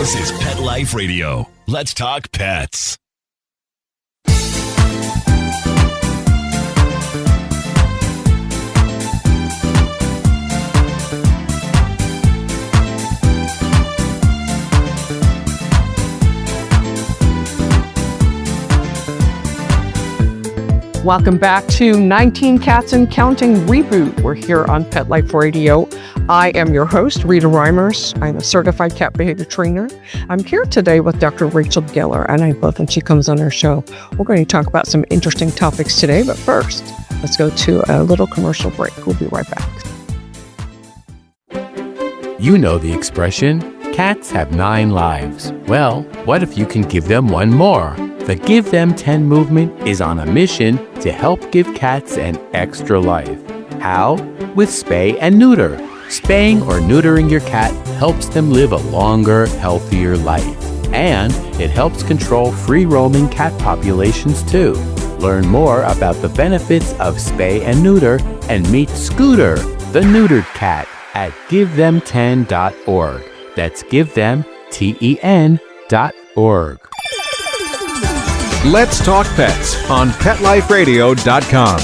This is Pet Life Radio. Let's talk pets. Welcome back to 19 Cats and Counting Reboot. We're here on Pet Life Radio. I am your host, Rita. I'm a certified cat behavior trainer. I'm here today with Dr. Rachel Geller, and I love when she comes on our show. We're going to talk about some interesting topics today, but first, let's go to a little commercial break. We'll be right back. You know the expression, cats have 9 lives. Well, what if you can give them one more? The Give Them 10 movement is on a mission to help give cats an extra life. How? With spay and neuter. Spaying or neutering your cat helps them live a longer, healthier life. And it helps control free-roaming cat populations too. Learn more about the benefits of spay and neuter and meet Scooter, the neutered cat, at GiveThem10.org. That's GiveThem10.org. Let's Talk Pets on PetLifeRadio.com.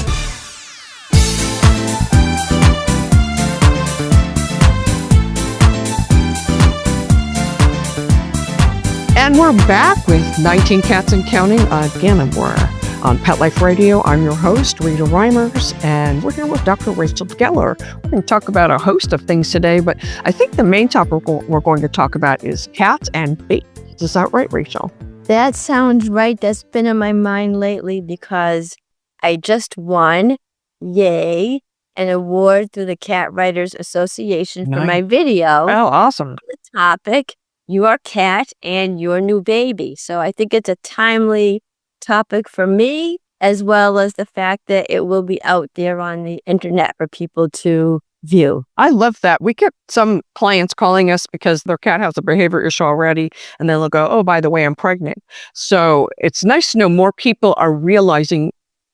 And we're back with 19 Cats and Counting. Again, we're on Pet Life Radio. I'm your host, Rita Reimers, and we're here with Dr. Rachel Geller. We're going to talk about a host of things today, but I think the main topic we're going to talk about is cats and babies. Is that right, Rachel? That sounds right. That's been in my mind lately because I just won, yay, an award through the Cat Writers Association for my video. Oh, awesome. The topic, your cat and your new baby. So I think it's a timely topic for me, as well as the fact that it will be out there on the internet for people to view. I love that. We get some clients calling us because their cat has a behavior issue already, and then they'll go, oh, by the way, I'm pregnant. So it's nice to know more people are realizing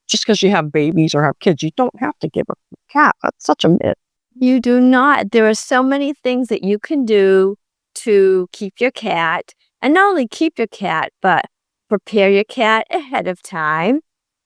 just because you have babies or have kids, you don't have to give a cat. That's such a myth. You do not. There are so many things that you can do to keep your cat, and not only keep your cat, but prepare your cat ahead of time.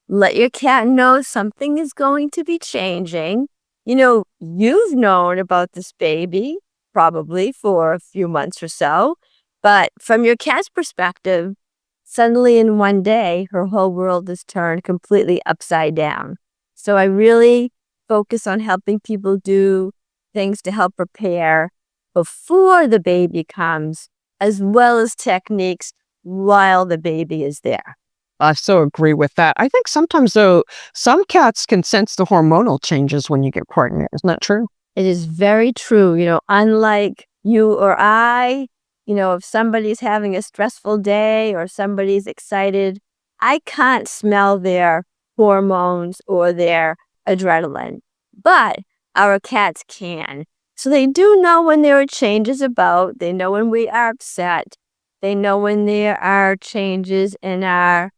Let your cat know something is going to be changing. You know, you've known about this baby probably for a few months or so, but from your cat's perspective, suddenly in one day, her whole world is turned completely upside down. So I really focus on helping people do things to help prepare before the baby comes, as well as techniques while the baby is there. I so agree with that. I think sometimes, though, some cats can sense the hormonal changes when you get pregnant. Isn't that true? It is very true. You know, unlike you or I, you know, if somebody's having a stressful day or somebody's excited, I can't smell their hormones or their adrenaline. But our cats can. So they do know when there are changes about. They know when we are upset. They know when there are changes in our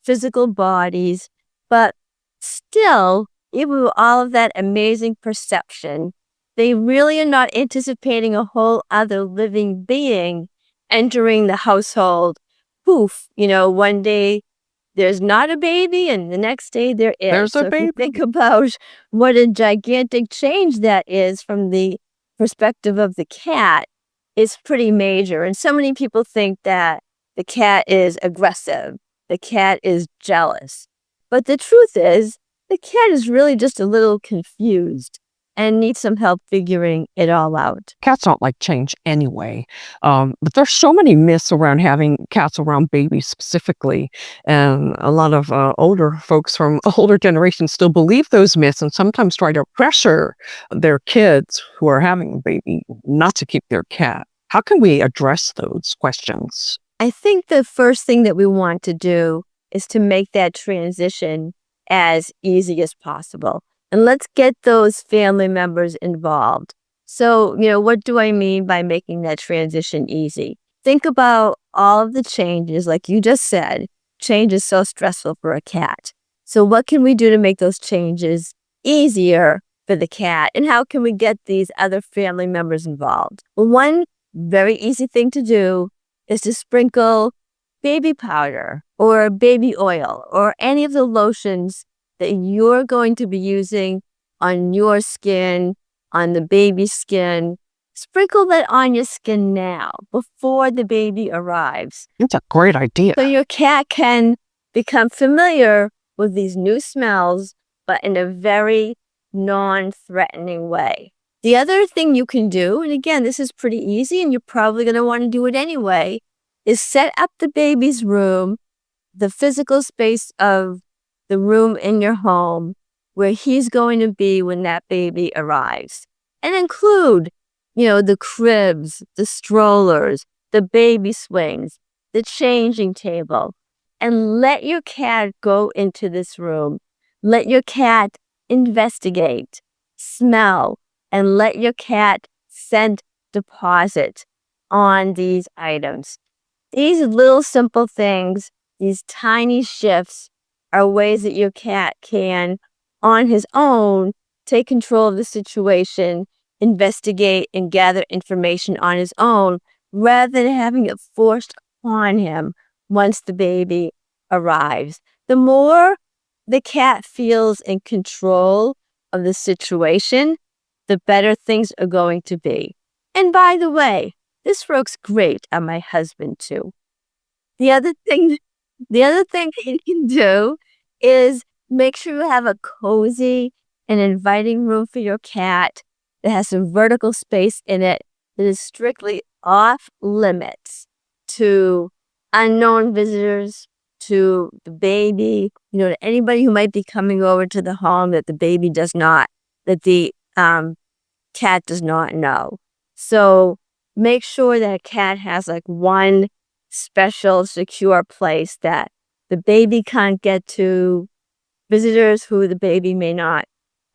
physical bodies, but still, even with all of that amazing perception, they really are not anticipating a whole other living being entering the household. Poof, you know, one day there's not a baby and the next day there is. There's a baby. If you think about what a gigantic change that is from the perspective of the cat, it's pretty major. And so many people think that the cat is aggressive. The cat is jealous. But the truth is, the cat is really just a little confused and needs some help figuring it all out. Cats don't like change anyway. But there's so many myths around having cats around babies specifically. And a lot of older folks from older generations still believe those myths and sometimes try to pressure their kids who are having a baby not to keep their cat. How can we address those questions? I think the first thing that we want to do is to make that transition as easy as possible. And let's get those family members involved. So, you know, what do I mean by making that transition easy? Think about all of the changes, like you just said. Change is so stressful for a cat. So what can we do to make those changes easier for the cat? And how can we get these other family members involved? Well, one very easy thing to do is to sprinkle baby powder or baby oil or any of the lotions that you're going to be using on your skin, on the baby's skin. Sprinkle that on your skin now before the baby arrives. It's a great idea. So your cat can become familiar with these new smells, but in a very non-threatening way. The other thing you can do, and again, this is pretty easy and you're probably going to want to do it anyway, is set up the baby's room, the physical space of the room in your home where he's going to be when that baby arrives. And include, the cribs, the strollers, the baby swings, the changing table. And let your cat go into this room. Let your cat investigate, smell, and let your cat scent deposit on these items. These little simple things, these tiny shifts, are ways that your cat can, on his own, take control of the situation, investigate, and gather information on his own, rather than having it forced upon him once the baby arrives. The more the cat feels in control of the situation, the better things are going to be. And by the way, this works great on my husband too. The other thing that you can do is make sure you have a cozy and inviting room for your cat that has some vertical space in it that is strictly off limits to unknown visitors, to the baby, to anybody who might be coming over to the home that the cat does not know. So make sure that a cat has like one special secure place that the baby can't get to, visitors who the baby may not,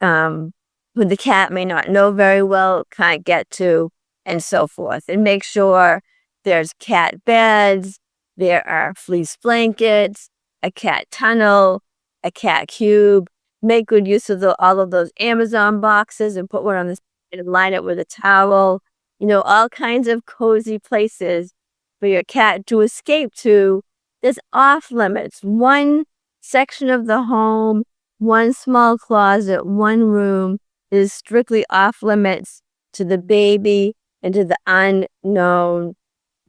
who the cat may not know very well can't get to, and so forth. And make sure there's cat beds, there are fleece blankets, a cat tunnel, a cat cube. Make good use of all of those Amazon boxes and put one on the side and line it with a towel. All kinds of cozy places for your cat to escape to. There's off limits. One section of the home, one small closet, one room is strictly off limits to the baby and to the unknown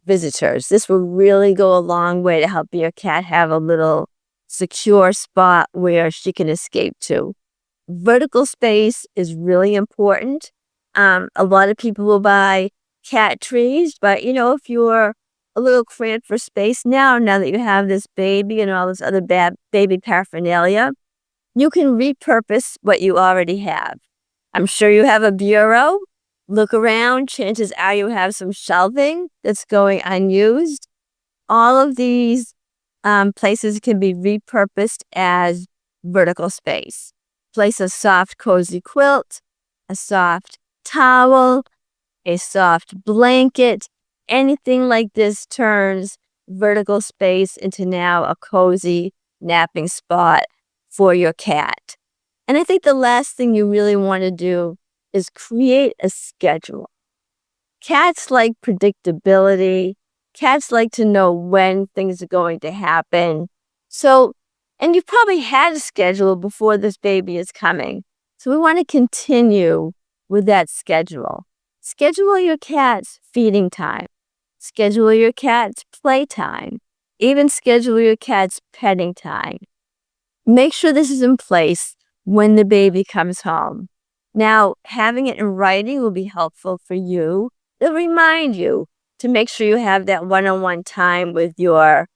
visitors. This will really go a long way to help your cat have a little secure spot where she can escape to. Vertical space is really important. A lot of people will buy cat trees, but if you're a little cramped for space now that you have this baby and all this other bad baby paraphernalia, you can repurpose what you already have. I'm sure you have a bureau. Look around. Chances are you have some shelving that's going unused. All of these places can be repurposed as vertical space. Place a soft, cozy quilt, a soft towel, a soft blanket. Anything like this turns vertical space into now a cozy napping spot for your cat. And I think the last thing you really want to do is create a schedule. Cats like predictability. Cats like to know when things are going to happen. And you've probably had a schedule before this baby is coming. So we want to continue with that schedule. Schedule your cat's feeding time. Schedule your cat's playtime. Even schedule your cat's petting time. Make sure this is in place when the baby comes home. Now, having it in writing will be helpful for you. It'll remind you to make sure you have that one-on-one time with your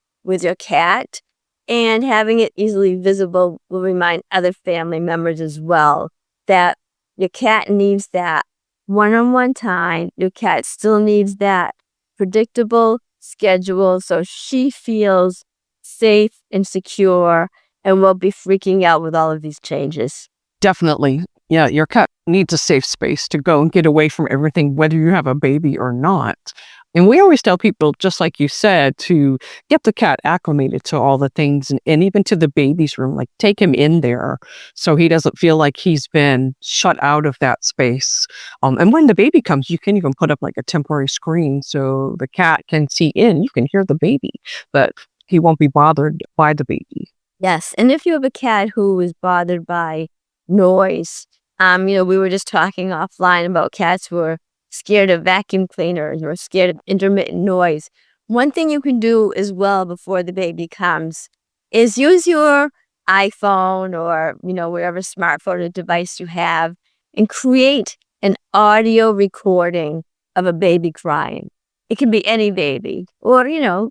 cat. And having it easily visible will remind other family members as well that your cat needs that one-on-one time. Your cat still needs that predictable schedule so she feels safe and secure and won't be freaking out with all of these changes. Definitely. Yeah, your cat needs a safe space to go and get away from everything, whether you have a baby or not. And we always tell people, just like you said, to get the cat acclimated to all the things and even to the baby's room, like take him in there so he doesn't feel like he's been shut out of that space. And when the baby comes, you can even put up like a temporary screen so the cat can see in. You can hear the baby, but he won't be bothered by the baby. Yes. And if you have a cat who is bothered by noise, we were just talking offline about cats who are scared of vacuum cleaners or scared of intermittent noise. One thing you can do as well before the baby comes is use your iPhone or, whatever smartphone or device you have and create an audio recording of a baby crying. It can be any baby or,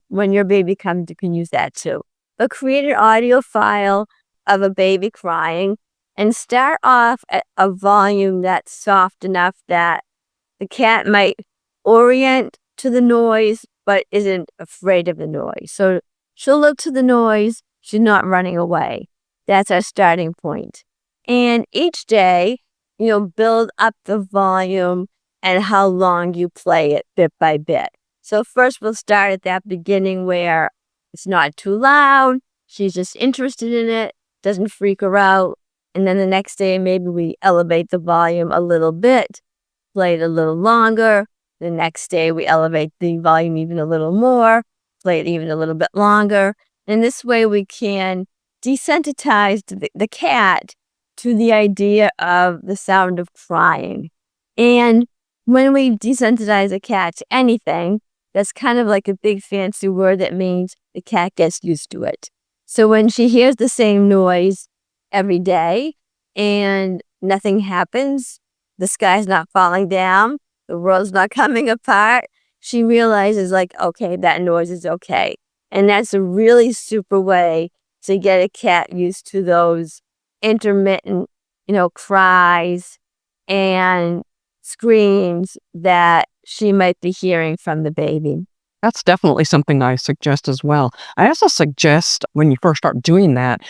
when your baby comes, you can use that too. But create an audio file of a baby crying and start off at a volume that's soft enough that the cat might orient to the noise, but isn't afraid of the noise. So she'll look to the noise. She's not running away. That's our starting point. And each day, build up the volume and how long you play it bit by bit. So first we'll start at that beginning where it's not too loud. She's just interested in it, doesn't freak her out. And then the next day, maybe we elevate the volume a little bit, play it a little longer. The next day, we elevate the volume even a little more, play it even a little bit longer. And this way, we can desensitize the cat to the idea of the sound of crying. And when we desensitize a cat to anything, that's kind of like a big fancy word that means the cat gets used to it. So when she hears the same noise every day and nothing happens, the sky's not falling down, the world's not coming apart, she realizes okay, that noise is okay. And that's a really super way to get a cat used to those intermittent, cries and screams that she might be hearing from the baby. That's definitely something I suggest as well. I also suggest when you first start doing that,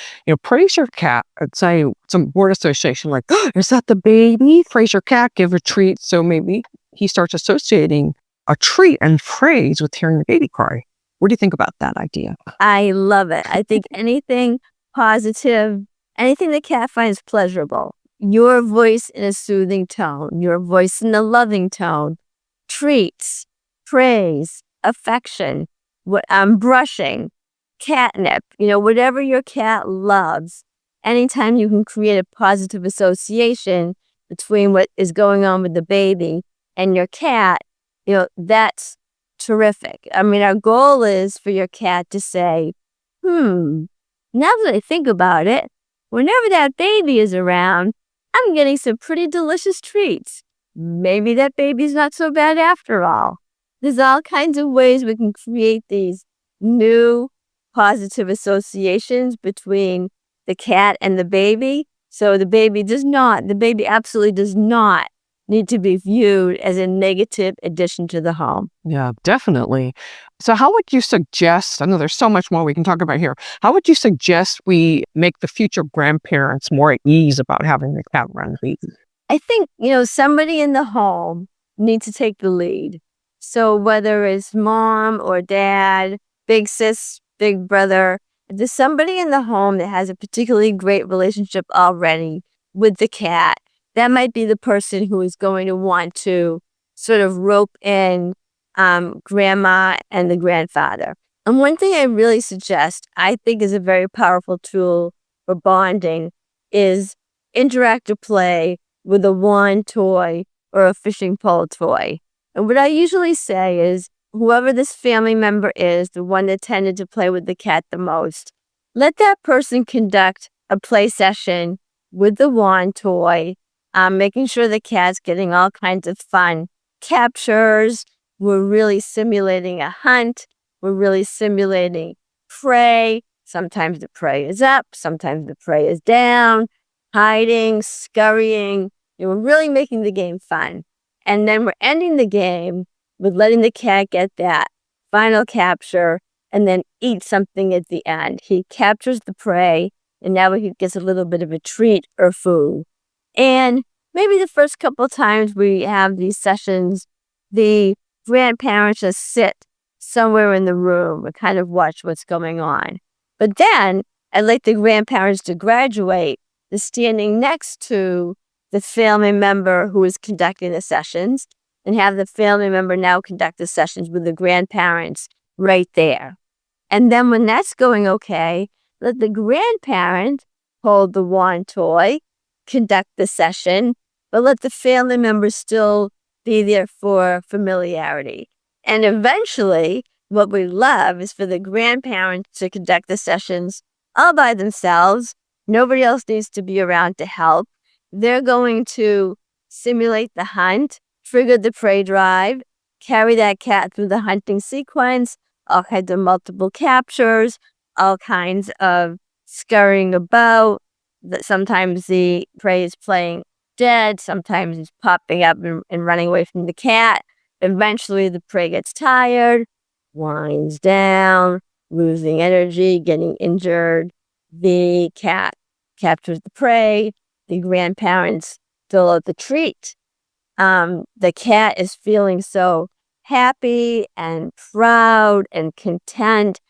praise your cat. I'd say some word association like, oh, is that the baby? Praise your cat, give a treat. So maybe he starts associating a treat and praise with hearing the baby cry. What do you think about that idea? I love it. I think anything positive, anything the cat finds pleasurable, your voice in a soothing tone, your voice in a loving tone, treats, praise, affection, brushing, catnip, whatever your cat loves. Anytime you can create a positive association between what is going on with the baby and your cat, that's terrific. Our goal is for your cat to say, now that I think about it, whenever that baby is around, I'm getting some pretty delicious treats. Maybe that baby's not so bad after all. There's all kinds of ways we can create these new positive associations between the cat and the baby. So the baby absolutely does not need to be viewed as a negative addition to the home. Yeah, definitely. So how would you suggest, I know there's so much more we can talk about here, how would you suggest we make the future grandparents more at ease about having the cat around the baby? I think, somebody in the home needs to take the lead. So whether it's mom or dad, big sis, big brother, if there's somebody in the home that has a particularly great relationship already with the cat, that might be the person who is going to want to sort of rope in grandma and the grandfather. And one thing I really suggest, I think is a very powerful tool for bonding, is interactive play with a wand toy or a fishing pole toy. And what I usually say is, whoever this family member is, the one that tended to play with the cat the most, let that person conduct a play session with the wand toy, making sure the cat's getting all kinds of fun captures. We're really simulating a hunt. We're really simulating prey. Sometimes the prey is up. Sometimes the prey is down, hiding, scurrying. We're really making the game fun. And then we're ending the game with letting the cat get that final capture and then eat something at the end. He captures the prey, and now he gets a little bit of a treat or food. And maybe the first couple of times we have these sessions, the grandparents just sit somewhere in the room and kind of watch what's going on. But then I'd like the grandparents to graduate to standing next to the family member who is conducting the sessions and have the family member now conduct the sessions with the grandparents right there. And then when that's going okay, let the grandparent hold the wand toy, conduct the session, but let the family members still be there for familiarity. And eventually, what we love is for the grandparents to conduct the sessions all by themselves. Nobody else needs to be around to help. They're going to simulate the hunt, trigger the prey drive, carry that cat through the hunting sequence, all kinds of multiple captures, all kinds of scurrying about. Sometimes the prey is playing dead, sometimes it's popping up and running away from the cat. Eventually the prey gets tired, winds down, losing energy, getting injured. The cat captures the prey. The grandparents fill out the treat. The cat is feeling so happy and proud and content.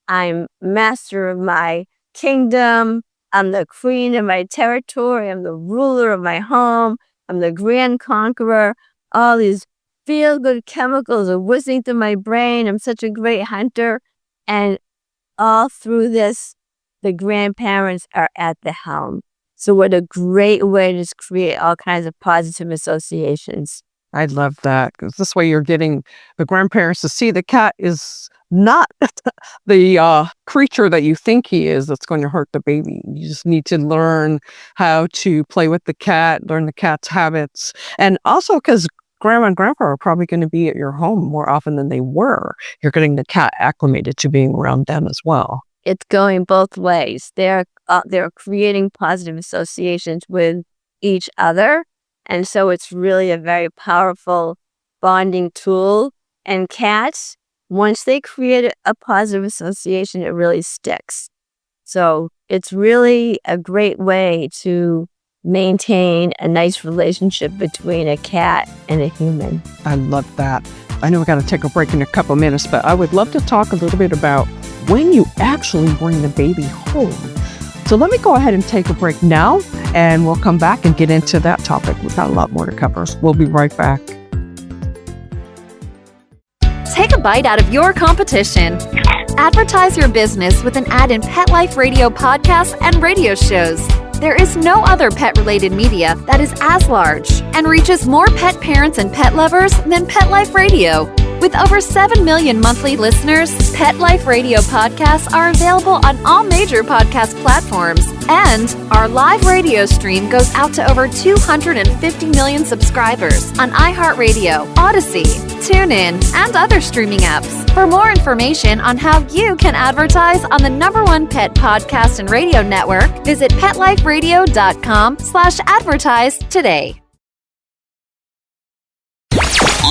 I'm master of my kingdom. I'm the queen of my territory. I'm the ruler of my home. I'm the grand conqueror. All these feel-good chemicals are whizzing through my brain. I'm such a great hunter. And all through this, the grandparents are at the helm. So what a great way to just create all kinds of positive associations. I love that, because this way you're getting the grandparents to see the cat is not the creature that you think he is that's going to hurt the baby. You just need to learn how to play with the cat, learn the cat's habits. And also because grandma and grandpa are probably going to be at your home more often than they were. You're getting the cat acclimated to being around them as well. It's going both ways. They're creating positive associations with each other. And so it's really a very powerful bonding tool. And cats, once they create a positive association, it really sticks. So it's really a great way to maintain a nice relationship between a cat and a human. I love that. I know we got to take a break in a couple minutes, but I would love to talk a little bit about when you actually bring the baby home. So let me go ahead and take a break now, and we'll come back and get into that topic. We've got a lot more to cover. So we'll be right back. Take a bite out of your competition. Advertise your business with an ad in Pet Life Radio podcasts and radio shows. There is no other pet-related media that is as large and reaches more pet parents and pet lovers than Pet Life Radio. With over 7 million monthly listeners, Pet Life Radio podcasts are available on all major podcast platforms. And our live radio stream goes out to over 250 million subscribers on iHeartRadio, Odyssey, TuneIn, and other streaming apps. For more information on how you can advertise on the #1 pet podcast and radio network, visit PetLifeRadio.com/advertise today.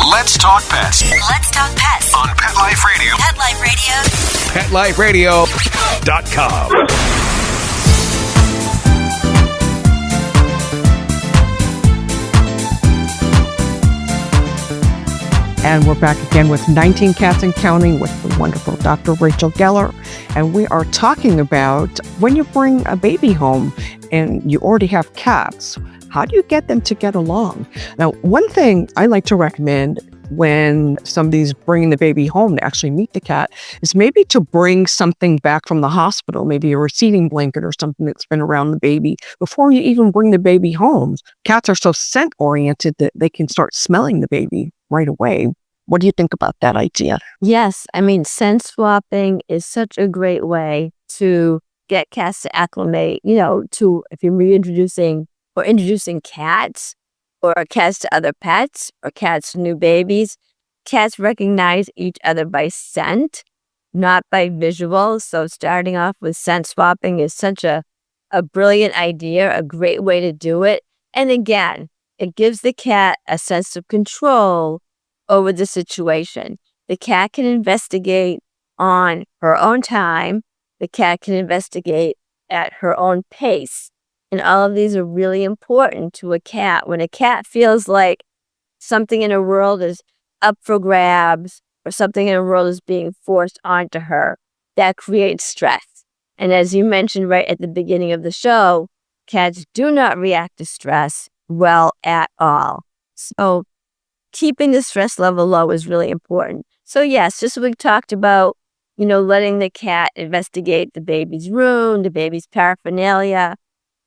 Let's talk pets Let's talk pets on Pet Life Radio. Pet Life Radio. PetLifeRadio.com. And we're back again with 19 Cats and Counting with the wonderful Dr. Rachel Geller. And we are talking about when you bring a baby home and you already have cats, how do you get them to get along? Now, one thing I like to recommend when somebody's bringing the baby home to actually meet the cat is maybe to bring something back from the hospital, maybe a receiving blanket or something that's been around the baby before you even bring the baby home. Cats are so scent oriented that they can start smelling the baby right away. What do you think about that idea? Yes, I mean, scent swapping is such a great way to get cats to acclimate, to if you're reintroducing or introducing cats or cats to other pets or cats to new babies. Cats recognize each other by scent, not by visual. So starting off with scent swapping is such a brilliant idea, a great way to do it. And again, it gives the cat a sense of control over the situation. The cat can investigate on her own time. The cat can investigate at her own pace. And all of these are really important to a cat. When a cat feels like something in her world is up for grabs or something in the world is being forced onto her, that creates stress. And as you mentioned right at the beginning of the show, cats do not react to stress well at all. So keeping the stress level low is really important. So yes, just we talked about, letting the cat investigate the baby's room, the baby's paraphernalia,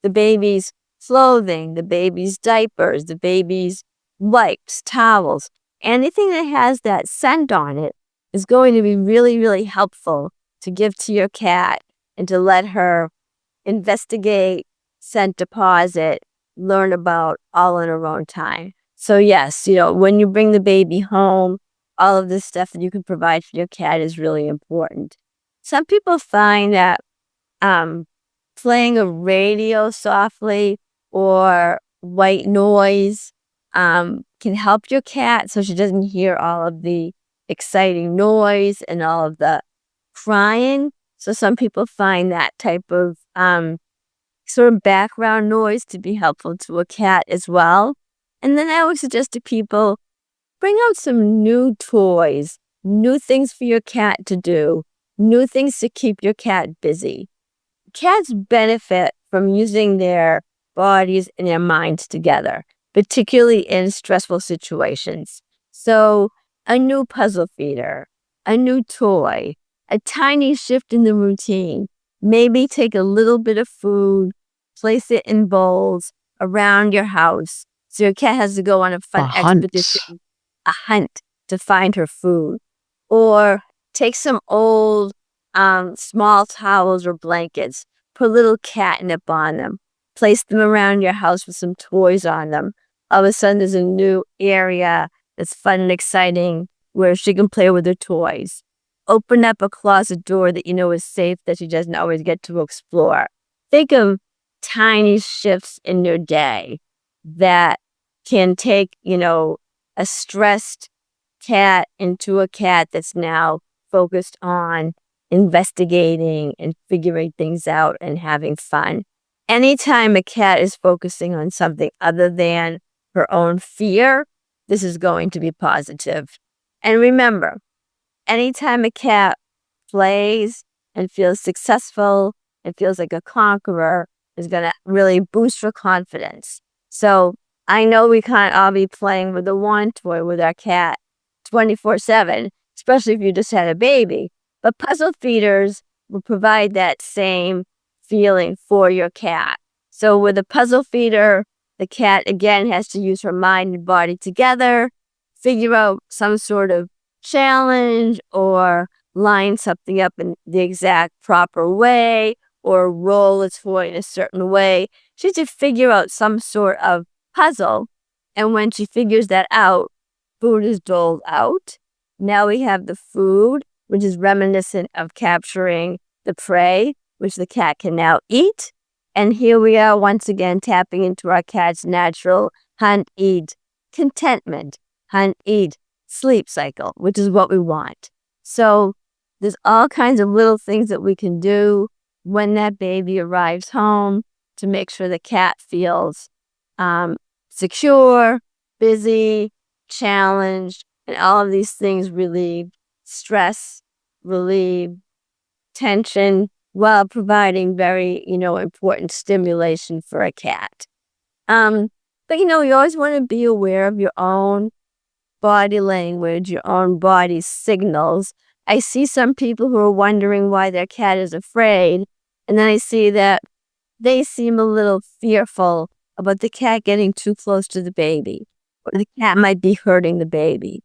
the baby's clothing, the baby's diapers, the baby's wipes, towels. Anything that has that scent on it is going to be really, really helpful to give to your cat and to let her investigate, scent deposit, learn about all in her own time. So yes, when you bring the baby home, all of this stuff that you can provide for your cat is really important. Some people find that playing a radio softly or white noise can help your cat so she doesn't hear all of the exciting noise and all of the crying. So some people find that type of sort of background noise to be helpful to a cat as well. And then I always suggest to people, bring out some new toys, new things for your cat to do, new things to keep your cat busy. Cats benefit from using their bodies and their minds together, particularly in stressful situations. So a new puzzle feeder, a new toy, a tiny shift in the routine, maybe take a little bit of food, place it in bowls around your house. So your cat has to go on a fun expedition, a hunt to find her food. Or take some old small towels or blankets, put a little catnip on them, place them around your house with some toys on them. All of a sudden there's a new area that's fun and exciting where she can play with her toys. Open up a closet door that you know is safe that she doesn't always get to explore. Think of tiny shifts in your day that can take, a stressed cat into a cat that's now focused on investigating and figuring things out and having fun. Anytime a cat is focusing on something other than her own fear, this is going to be positive. And remember, anytime a cat plays and feels successful and feels like a conqueror is going to really boost her confidence. So I know we can't all be playing with the one toy with our cat 24/7, especially if you just had a baby. But puzzle feeders will provide that same feeling for your cat. So with a puzzle feeder, the cat again has to use her mind and body together, figure out some sort of challenge or line something up in the exact proper way or roll its toy in a certain way. She has to figure out some sort of puzzle. And when she figures that out, food is doled out. Now we have the food, which is reminiscent of capturing the prey, which the cat can now eat. And here we are once again tapping into our cat's natural hunt, eat, contentment, hunt, eat, sleep cycle, which is what we want. So there's all kinds of little things that we can do when that baby arrives home to make sure the cat feels secure, busy, challenged, and all of these things relieve stress, relieve tension, while providing very, important stimulation for a cat. But you always want to be aware of your own body language, your own body signals. I see some people who are wondering why their cat is afraid, and then I see that they seem a little fearful about the cat getting too close to the baby, or the cat might be hurting the baby,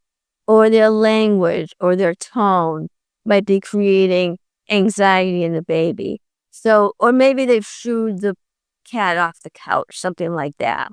or their language or their tone might be creating anxiety in the baby. So, or maybe they've shooed the cat off the couch, something like that.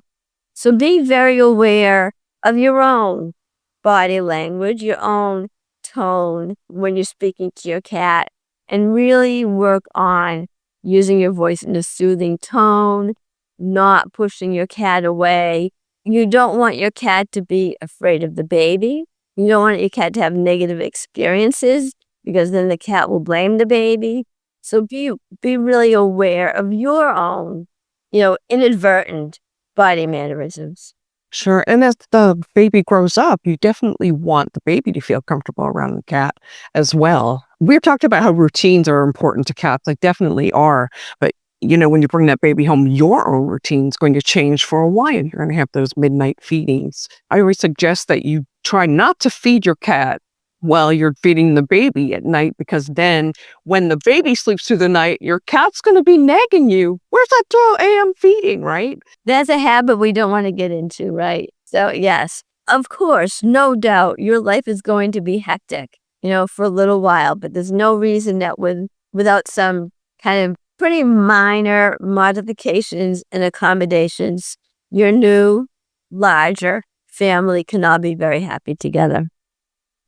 So be very aware of your own body language, your own tone when you're speaking to your cat, and really work on using your voice in a soothing tone, not pushing your cat away. You don't want your cat to be afraid of the baby. You don't want your cat to have negative experiences because then the cat will blame the baby. So be really aware of your own, inadvertent body mannerisms. Sure. And as the baby grows up, you definitely want the baby to feel comfortable around the cat as well. We've talked about how routines are important to cats. They definitely are. But, when you bring that baby home, your own routine is going to change for a while. You're going to have those midnight feedings. I always suggest that you try not to feed your cat while you're feeding the baby at night, because then when the baby sleeps through the night, your cat's going to be nagging you. Where's that 12 a.m. feeding, right? That's a habit we don't want to get into, right? So yes, of course, no doubt, your life is going to be hectic, for a little while, but there's no reason that without some kind of pretty minor modifications and accommodations, your new, larger family can all be very happy together.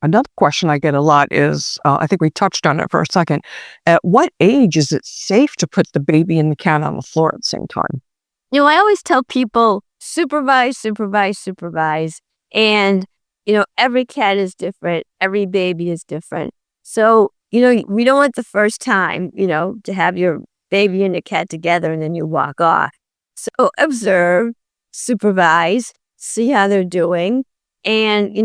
Another question I get a lot is, I think we touched on it for a second. At what age is it safe to put the baby and the cat on the floor at the same time? I always tell people supervise, supervise, supervise. And, every cat is different. Every baby is different. So, we don't want the first time, to have your baby and the cat together and then you walk off. So observe, supervise, see how they're doing. And,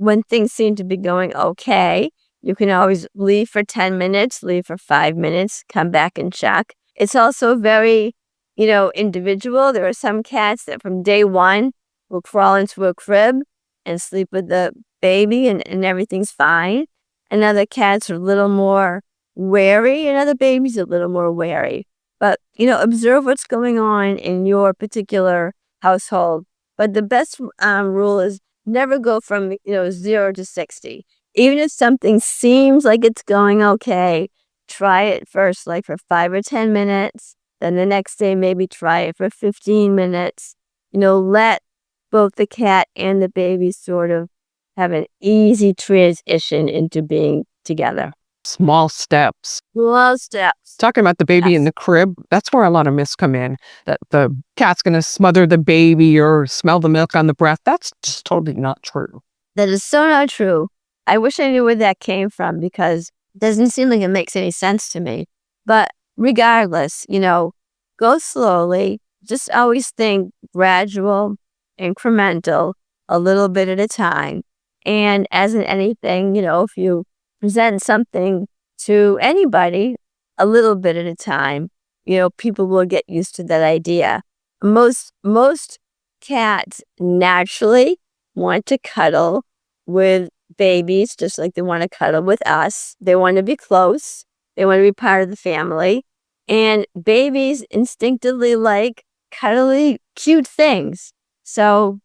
when things seem to be going okay, you can always leave for 10 minutes, leave for 5 minutes, come back and check. It's also very, individual. There are some cats that from day one will crawl into a crib and sleep with the baby and everything's fine. And other cats are a little more wary and other babies are a little more wary. But, observe what's going on in your particular household. But the best rule is never go from, 0 to 60. Even if something seems like it's going okay, try it first, like for 5 or 10 minutes. Then the next day, maybe try it for 15 minutes. Let both the cat and the baby sort of have an easy transition into being together. Small steps. Small steps. Talking about the baby in the crib, that's where a lot of myths come in. That the cat's going to smother the baby or smell the milk on the breath. That's just totally not true. That is so not true. I wish I knew where that came from because it doesn't seem like it makes any sense to me. But regardless, go slowly. Just always think gradual, incremental, a little bit at a time. And as in anything, if you present something to anybody a little bit at a time, people will get used to that idea. Most cats naturally want to cuddle with babies just like they want to cuddle with us. They want to be close. They want to be part of the family. And babies instinctively like cuddly, cute things. So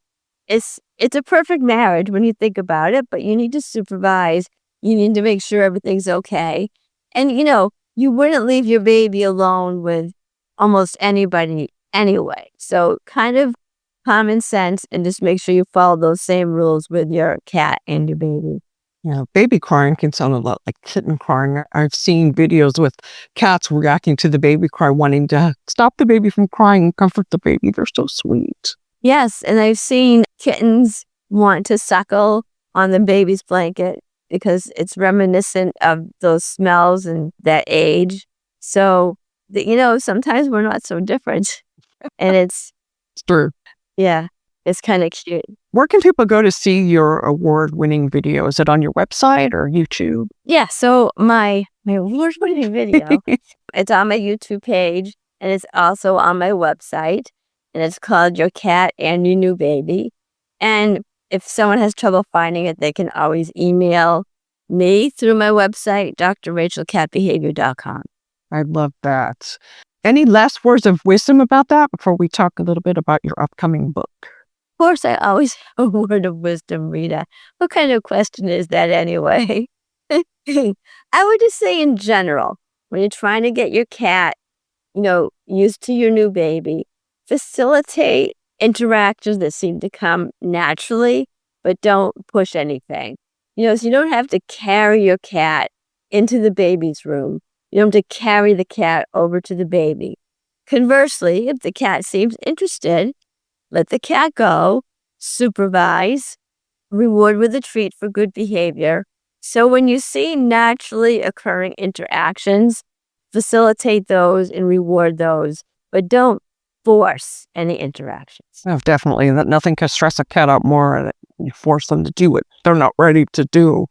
it's a perfect marriage when you think about it, but you need to supervise. You need to make sure everything's okay. And, you wouldn't leave your baby alone with almost anybody anyway. So kind of common sense and just make sure you follow those same rules with your cat and your baby. Baby crying can sound a lot like kitten crying. I've seen videos with cats reacting to the baby cry, wanting to stop the baby from crying and comfort the baby. They're so sweet. Yes, and I've seen kittens want to suckle on the baby's blanket because it's reminiscent of those smells and that age. So, sometimes we're not so different. And it's true. Yeah, it's kind of cute. Where can people go to see your award-winning video? Is it on your website or YouTube? Yeah, so my award-winning video, it's on my YouTube page, and it's also on my website, and it's called Your Cat and Your New Baby. And if someone has trouble finding it, they can always email me through my website, drrachelcatbehavior.com. I love that. Any last words of wisdom about that before we talk a little bit about your upcoming book? Of course, I always have a word of wisdom, Rita. What kind of question is that anyway? I would just say in general, when you're trying to get your cat, used to your new baby, facilitate interactions that seem to come naturally, but don't push anything. So you don't have to carry your cat into the baby's room. You don't have to carry the cat over to the baby. Conversely, if the cat seems interested, let the cat go, supervise, reward with a treat for good behavior. So when you see naturally occurring interactions, facilitate those and reward those, but don't force any interactions. Oh, definitely. That nothing can stress a cat out more that you force them to do what they're not ready to do.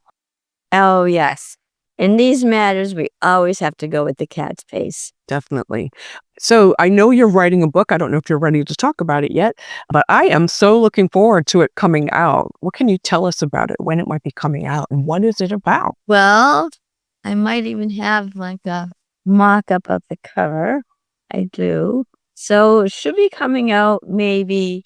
Oh, yes. In these matters, we always have to go with the cat's pace. Definitely. So I know you're writing a book. I don't know if you're ready to talk about it yet, but I am so looking forward to it coming out. What can you tell us about it, when it might be coming out, and what is it about? Well, I might even have like a mock-up of the cover. I do. So it should be coming out maybe.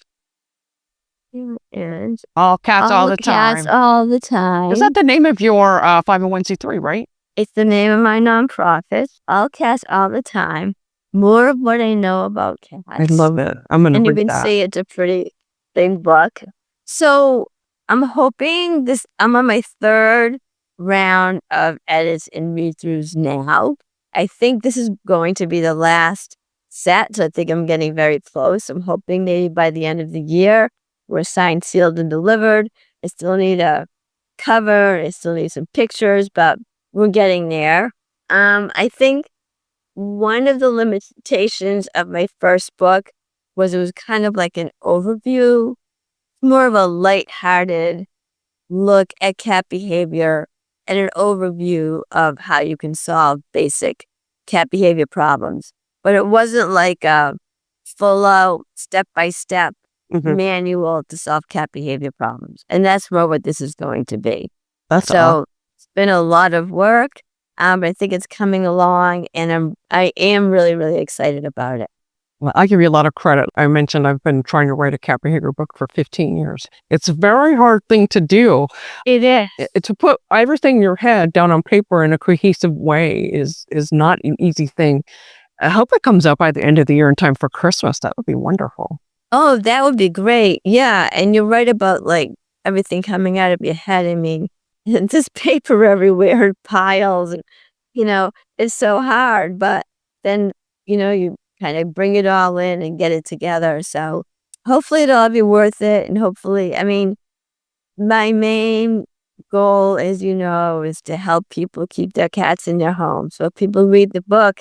Here it is. All cats all the time. Cats all the time. Is that the name of your 501c3, right? It's the name of my nonprofit. All cats all the time. More of what I know about cats. I love it. I'm going to read that. And you can see it's a pretty big book. So I'm hoping I'm on my third round of edits and read-throughs now. I think this is going to be the last set. So I think I'm getting very close. I'm hoping maybe by the end of the year, we're signed, sealed, and delivered. I still need a cover. I still need some pictures, but we're getting there. I think one of the limitations of my first book was it was kind of like an overview, more of a lighthearted look at cat behavior and an overview of how you can solve basic cat behavior problems. But it wasn't like a full-out, step-by-step manual to solve cat behavior problems. And that's more what this is going to be. That's so it's been a lot of work, but I think it's coming along, and I am really, really excited about it. Well, I give you a lot of credit. I mentioned I've been trying to write a cat behavior book for 15 years. It's a very hard thing to do. It is. To put everything in your head down on paper in a cohesive way is not an easy thing. I hope it comes out by the end of the year in time for Christmas. That would be wonderful. Oh, that would be great. Yeah. And you're right about like everything coming out of your head. I mean, this paper everywhere, piles, and, it's so hard. But then, you kind of bring it all in and get it together. So hopefully it'll all be worth it. And hopefully, I mean, my main goal, as you know, is to help people keep their cats in their home. So if people read the book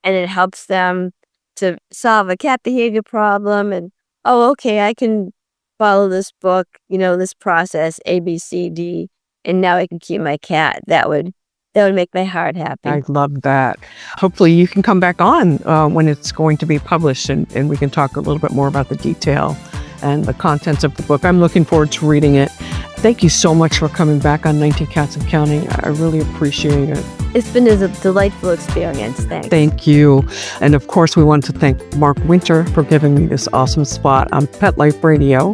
and it helps them to solve a cat behavior problem and, oh, okay, I can follow this book, this process, A, B, C, D, and now I can keep my cat. That would make my heart happy. I love that. Hopefully you can come back on when it's going to be published and we can talk a little bit more about the detail and the contents of the book. I'm looking forward to reading it. Thank you so much for coming back on 19 Cats and Counting. I really appreciate it. It's been a delightful experience. Thanks. Thank you. And of course, we want to thank Mark Winter for giving me this awesome spot on Pet Life Radio.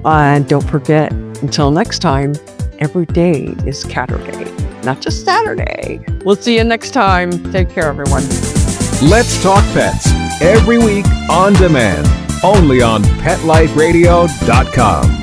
And don't forget, until next time, every day is Catterday, not just Saturday. We'll see you next time. Take care, everyone. Let's Talk Pets, every week on demand, only on PetLifeRadio.com.